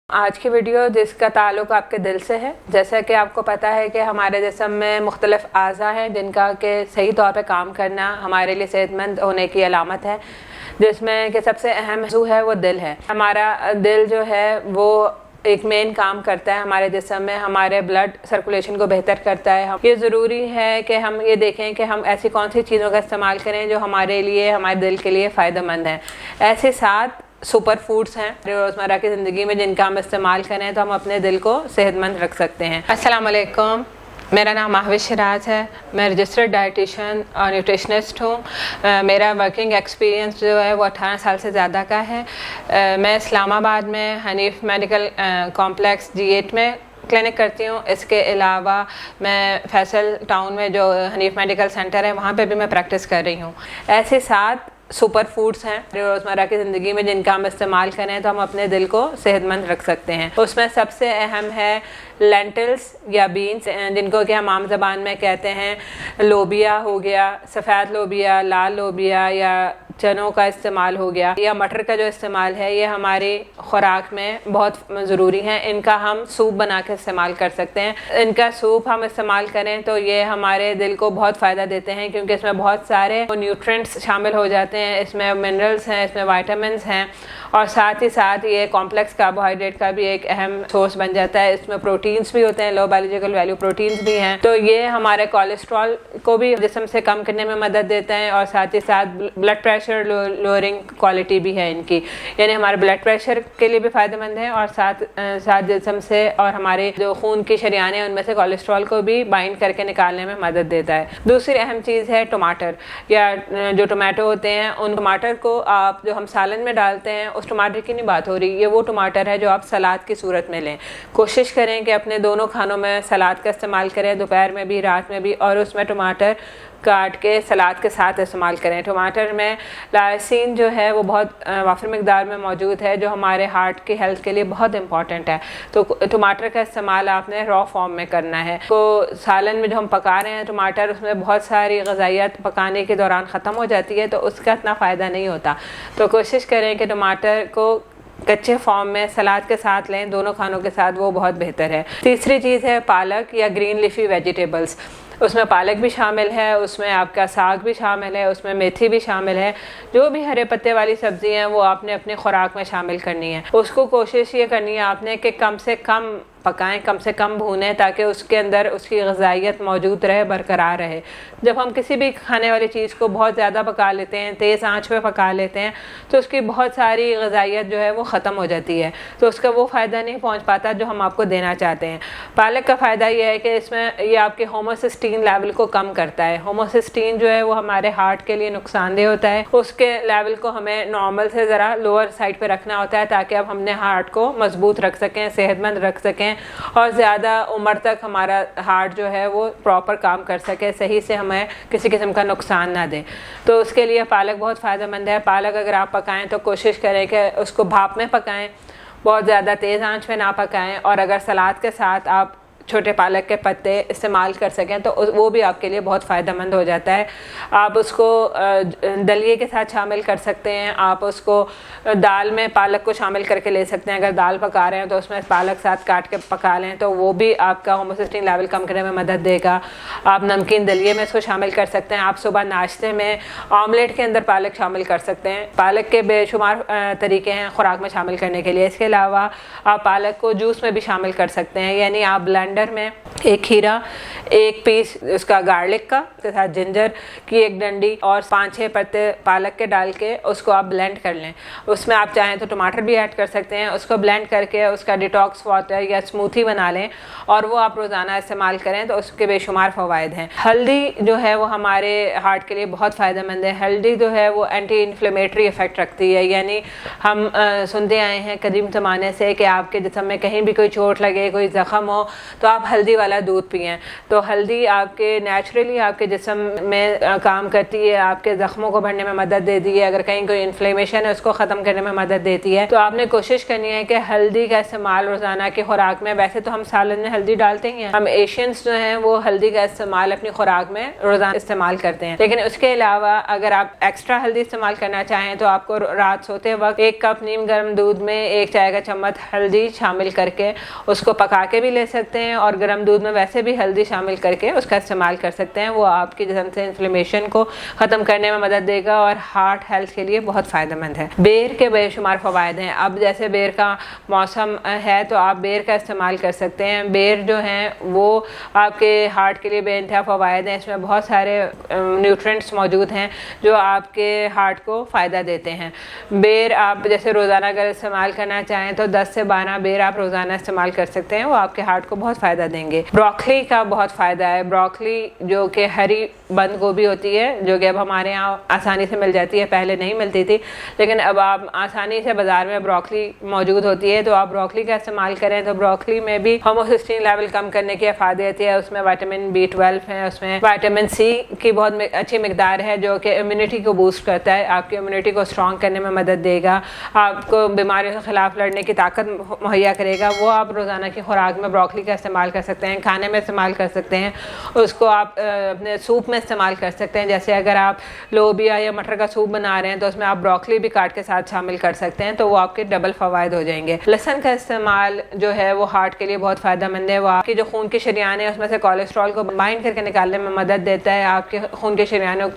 आज की वीडियो जिसका ताल्लुक़ आपके दिल से है। जैसा कि आपको पता है कि हमारे जिस्म में मुख्तलिफ़ आज़ा हैं जिनका कि सही तौर पे काम करना हमारे लिए सेहतमंद होने की अलामत है, जिसमें कि सबसे अहम हिस्सा है वो दिल है। हमारा दिल जो है वो एक मेन काम करता है हमारे जिस्म में, हमारे ब्लड सर्कुलेशन को बेहतर करता है। ये ज़रूरी है कि हम ये देखें कि हम ऐसी कौन सी चीज़ों का इस्तेमाल करें जो हमारे लिए, हमारे दिल के लिए फ़ायदेमंद हैं। ऐसे 7 सुपर फूड्स हैं रोज़मर्रा की ज़िंदगी में जिनका हम इस्तेमाल करें तो हम अपने दिल को सेहतमंद रख सकते हैं। अस्सलाम वालेकुम, मेरा नाम महविश सिराज है। मैं रजिस्टर्ड डाइटिशियन और न्यूट्रिशनिस्ट हूँ। मेरा वर्किंग एक्सपीरियंस जो है वो 18 साल से ज़्यादा का है। मैं इस्लामाबाद में हनीफ मेडिकल कॉम्प्लेक्स G8 में क्लिनिक करती हूँ। इसके अलावा मैं फैसल टाउन में जो हनीफ मेडिकल सेंटर है वहाँ पे भी मैं प्रैक्टिस कर रही हूँ। ऐसे 7 सुपर फूड्स हैं रोज़मर्रा की ज़िंदगी में जिनका हम इस्तेमाल करें तो हम अपने दिल को सेहतमंद रख सकते हैं। उसमें सबसे अहम है लेंटिल्स या बीन्स, जिनको कि हम आम ज़बान में कहते हैं लोबिया हो गया, सफ़ेद लोबिया, लाल लोबिया या चनों का इस्तेमाल हो गया, या मटर का जो इस्तेमाल है ये हमारी खुराक में बहुत ज़रूरी है। इनका हम सूप बना के इस्तेमाल कर सकते हैं। इनका सूप हम इस्तेमाल करें तो ये हमारे दिल को बहुत फ़ायदा देते हैं, क्योंकि इसमें बहुत सारे न्यूट्रिएंट्स शामिल हो जाते हैं। इसमें मिनरल्स हैं, इसमें वाइटामिन्स हैं, और साथ ही साथ ये कॉम्प्लेक्स कार्बोहाइड्रेट का भी एक अहम सोर्स बन जाता है। इसमें प्रोटीन्स भी होते हैं, लो बायोलॉजिकल वैल्यू प्रोटीन्स भी हैं। तो ये हमारे कोलेस्ट्रॉल को भी जिस्म से कम करने में मदद देते हैं, और साथ ही साथ ब्लड प्रेशर लोअरिंग क्वालिटी भी है इनकी, यानी हमारे ब्लड प्रेशर के लिए भी फ़ायदेमंद है, और साथ जिस्म से और हमारे जो खून की शरियान हैं उनमें से कोलेस्ट्रॉल को भी बाइंड करके निकालने में मदद देता है। दूसरी अहम चीज़ है टमाटर, या जो टमाटो होते हैं उन टमाटर को आप जो हम सालन में डालते हैं उस टमाटर की नहीं बात हो रही, ये वो टमाटर है जो आप सलाद की सूरत में लें। कोशिश करें कि अपने दोनों खानों में सलाद का इस्तेमाल करें, दोपहर में भी, रात में भी, और उसमें टमाटर काट के सलाद के साथ इस्तेमाल करें। टमाटर में लाइसिन जो है वो बहुत वाफिर मिकदार में मौजूद है, जो हमारे हार्ट की हेल्थ के लिए बहुत इंपॉर्टेंट है। तो टमाटर का इस्तेमाल आपने रॉ फॉर्म में करना है। तो सालन में जो हम पका रहे हैं टमाटर, उसमें बहुत सारी ग़िज़ाइयत पकाने के दौरान ख़त्म हो जाती है, तो उसका इतना फ़ायदा नहीं होता। तो कोशिश करें कि टमाटर को कच्चे फॉर्म में सलाद के साथ लें, दोनों खानों के साथ, वो बहुत बेहतर है। तीसरी चीज़ है पालक या ग्रीन लीफी वेजिटेबल्स। उसमें पालक भी शामिल है, उसमें आपका साग भी शामिल है, उसमें मेथी भी शामिल है। जो भी हरे पत्ते वाली सब्ज़ी हैं वो आपने अपनी खुराक में शामिल करनी है। उसको कोशिश ये करनी है आपने कि कम से कम पकाएं, कम से कम भूनें, ताकि उसके अंदर उसकी ग़िज़ाइयत मौजूद रहे, बरकरार रहे। जब हम किसी भी खाने वाली चीज़ को बहुत ज़्यादा पका लेते हैं, तेज़ आंच पे पका लेते हैं, तो उसकी बहुत सारी ग़िज़ाइयत जो है वो ख़त्म हो जाती है, तो उसका वो फ़ायदा नहीं पहुंच पाता जो हम आपको देना चाहते हैं। पालक का फ़ायदा ये है कि इसमें ये आपके होमोसिस्टीन लेवल को कम करता है। होमोसिस्टीन जो है वो हमारे हार्ट के लिए नुकसानदेह होता है, उसके लेवल को हमें नॉर्मल से ज़रा लोअर साइड पर रखना होता है, ताकि अब हमने हार्ट को मजबूत रख सकें, सेहतमंद रख सकें, और ज़्यादा उम्र तक हमारा हार्ट जो है वो प्रॉपर काम कर सके, सही से हमें किसी किस्म का नुकसान ना दे। तो उसके लिए पालक बहुत फ़ायदेमंद है। पालक अगर आप पकाएं तो कोशिश करें कि उसको भाप में पकाएं, बहुत ज़्यादा तेज़ आंच में ना पकाएं, और अगर सलाद के साथ आप छोटे पालक के पत्ते इस्तेमाल कर सकें तो वो भी आपके लिए बहुत फ़ायदेमंद हो जाता है। आप उसको दलिए के साथ शामिल कर सकते हैं, आप उसको दाल में पालक को शामिल करके ले सकते हैं। अगर दाल पका रहे हैं तो उसमें पालक साथ काट के पका लें, तो वो भी आपका होमोसिस्टीन लेवल कम करने में मदद देगा। आप नमकीन दलिए में इसको शामिल कर सकते हैं। आप सुबह नाश्ते में ऑमलेट के अंदर पालक शामिल कर सकते हैं। पालक के बेशुमार तरीके हैं खुराक में शामिल करने के लिए। इसके अलावा आप पालक को जूस में भी शामिल कर सकते हैं, यानी आप ब्लेंडर में एक खीरा, एक पीस उसका गार्लिक का के साथ जिंजर की एक डंडी और 5-6 पत्ते पालक के डाल के उसको आप ब्लेंड कर लें। उसमें आप चाहें तो टमाटर भी ऐड कर सकते हैं। उसको ब्लेंड करके उसका डिटॉक्स वाटर या स्मूथी बना लें, और वो आप रोज़ाना इस्तेमाल करें तो उसके बेशुमार फ़वाइद हैं। हल्दी जो है वो हमारे हार्ट के लिए बहुत फ़ायदेमंद है। हल्दी जो है वो एंटी इन्फ्लेमेटरी इफ़ेक्ट रखती है, यानी हम सुनते आए हैं कदीम ज़माने से कि आपके जिस्म में कहीं भी कोई चोट लगे, कोई ज़ख़म हो, तो तो आप हल्दी वाला दूध पिएं। तो हल्दी आपके नेचुरली आपके जिस्म में काम करती है, आपके ज़ख्मों को भरने में मदद देती है, अगर कहीं कोई इन्फ्लेमेशन है उसको ख़त्म करने में मदद देती है। तो आपने कोशिश करनी है कि हल्दी का इस्तेमाल रोज़ाना की खुराक में, वैसे तो हम सालन में हल्दी डालते ही हैं, हम एशियंस जो हैं वो हल्दी का इस्तेमाल अपनी खुराक में रोज़ाना इस्तेमाल करते हैं। लेकिन उसके अलावा अगर आप एक्स्ट्रा हल्दी इस्तेमाल करना चाहें तो आपको रात सोते वक्त 1 कप नीम गर्म दूध में 1 चाय का चम्मच हल्दी शामिल करके उसको पका के भी ले सकते हैं, और गर्म दूध में वैसे भी हल्दी शामिल करके उसका इस्तेमाल कर सकते हैं। वो आपके जिस्म से इन्फ्लेमेशन को ख़त्म करने में मदद देगा और हार्ट हेल्थ के लिए बहुत फ़ायदेमंद है। बेर के बेशुमार फ़वाइद हैं। अब जैसे बेर का मौसम है तो आप बेर का इस्तेमाल कर सकते हैं। बेर जो हैं वो आपके हार्ट के लिए बेइंतहा फ़वाइद हैं। इसमें बहुत सारे न्यूट्रिएंट्स मौजूद हैं जो आपके हार्ट को फ़ायदा देते हैं। बेर आप जैसे रोज़ाना अगर इस्तेमाल करना चाहें तो 10 से 12 बेर आप रोज़ाना इस्तेमाल कर सकते हैं, वो आपके हार्ट को बहुत फ़ायदा देंगे। ब्रोकली का बहुत फ़ायदा है। ब्रोकली जो कि हरी बंद गोभी होती है, जो कि अब हमारे यहाँ आसानी से मिल जाती है, पहले नहीं मिलती थी, लेकिन अब आप आसानी से बाज़ार में ब्रोकली मौजूद होती है, तो आप ब्रोकली का इस्तेमाल करें। तो ब्रोकली में भी होमोसिस्टीन लेवल कम करने की अफादियत है, उसमें विटामिन B12 है, उसमें विटामिन C की बहुत अच्छी मिकदार है जो कि इम्यूनिटी को बूस्ट करता है, आपकी इम्यूनिटी को स्ट्रॉन्ग करने में मदद देगा, आपको बीमारियों के ख़िलाफ़ लड़ने की ताकत मुहैया करेगा। वो आप रोज़ाना की खुराक में ब्रोकली का इस्तेमाल कर सकते हैं, खाने में इस्तेमाल कर सकते हैं, उसको आप अपने सूप में इस्तेमाल कर सकते हैं। जैसे अगर आप लोबिया या मटर का सूप बना रहे हैं तो उसमें आप ब्रोकली भी काट के साथ शामिल कर सकते हैं, तो वो आपके डबल फ़वाइद हो जाएंगे। लहसुन का इस्तेमाल जो है वो हार्ट के लिए बहुत फ़ायदेमंद है। वो आपकी जो खून की शरीयान है उसमें से कोलेस्ट्रॉल को बाइंड करके निकालने में मदद देता है, आपके खून के शरीयानों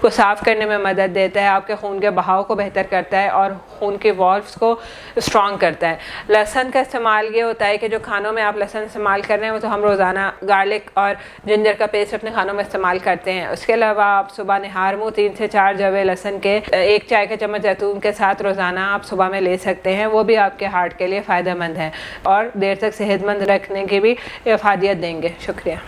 को साफ़ करने में मदद देता है, आपके खून के बहाव को बेहतर करता है और खून के वॉल्व्स को स्ट्रॉन्ग करता है। लहसुन का इस्तेमाल ये होता है कि जो खानों में आप लहसुन इस्तेमाल कर रहे हैं वो तो हम रोज़ाना गार्लिक और जिंजर का पेस्ट अपने खानों में इस्तेमाल करते हैं। उसके अलावा आप सुबह निहार मुँह 3 से 4 जवे लहसुन के 1 चाय का चम्मच जैतून के साथ रोज़ाना आप सुबह में ले सकते हैं, वो भी आपके हार्ट के लिए फ़ायदेमंद है और देर तक सेहतमंद रखने की भी इफादियत देंगे। शुक्रिया।